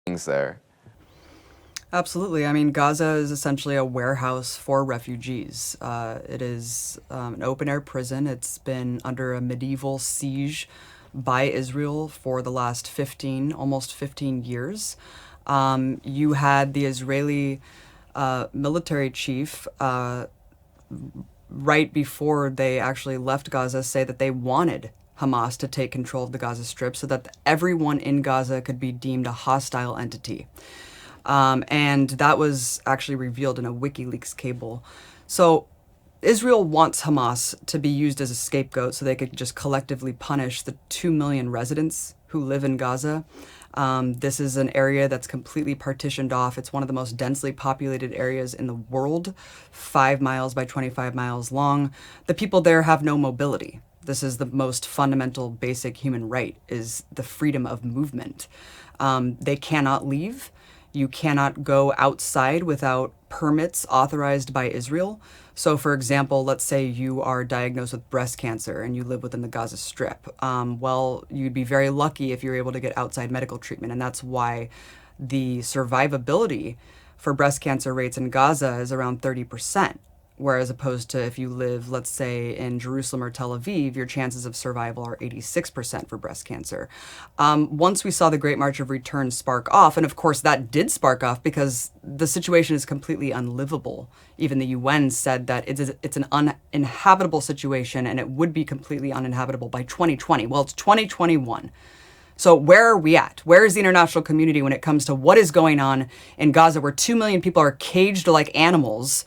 things there. Absolutely. I mean, Gaza is essentially a warehouse for refugees. It is an open air prison. It's been under a medieval siege by Israel for the last 15, almost 15 years. You had the Israeli military chief right before they actually left Gaza say that they wanted Hamas to take control of the Gaza Strip so that everyone in Gaza could be deemed a hostile entity. And that was actually revealed in a WikiLeaks cable. So Israel wants Hamas to be used as a scapegoat so they could just collectively punish the 2 million residents who live in Gaza. This is an area that's completely partitioned off. It's one of the most densely populated areas in the world, 5 miles by 25 miles long. The people there have no mobility. This is the most fundamental, basic human right, is the freedom of movement. They cannot leave. You cannot go outside without permits authorized by Israel. So, for example, let's say you are diagnosed with breast cancer and you live within the Gaza Strip. Well, you'd be very lucky if you're able to get outside medical treatment. And that's why the survivability for breast cancer rates in Gaza is around 30%. Whereas opposed to if you live, let's say, in Jerusalem or Tel Aviv, your chances of survival are 86% for breast cancer. Once we saw the Great March of Return spark off, and of course that did spark off because the situation is completely unlivable. Even the UN said that it's an uninhabitable situation and it would be completely uninhabitable by 2020. Well, it's 2021. So where are we at? Where is the international community when it comes to what is going on in Gaza, where 2 million people are caged like animals,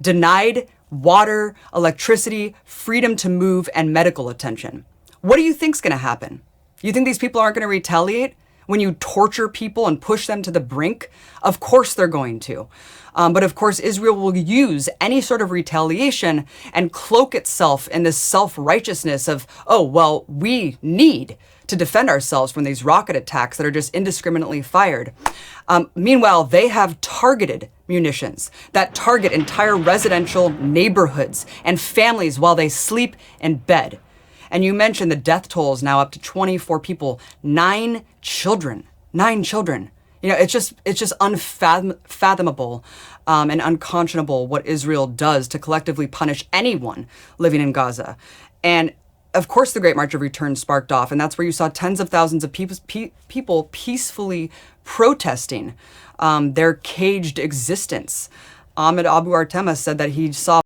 denied water, electricity, freedom to move, and medical attention? What do you think's going to happen? You think these people aren't going to retaliate when you torture people and push them to the brink? Of course they're going to. But of course, Israel will use any sort of retaliation and cloak itself in this self-righteousness of, oh, well, we need to defend ourselves from these rocket attacks that are just indiscriminately fired. Meanwhile, they have targeted munitions that target entire residential neighborhoods and families while they sleep in bed. And you mentioned the death toll is now up to 24 people, 9 children, 9 children. You know, it's just unfathomable and unconscionable what Israel does to collectively punish anyone living in Gaza. And of course, the Great March of Return sparked off, and that's where you saw tens of thousands of people peacefully protesting their caged existence. Ahmed Abu Artema said that he saw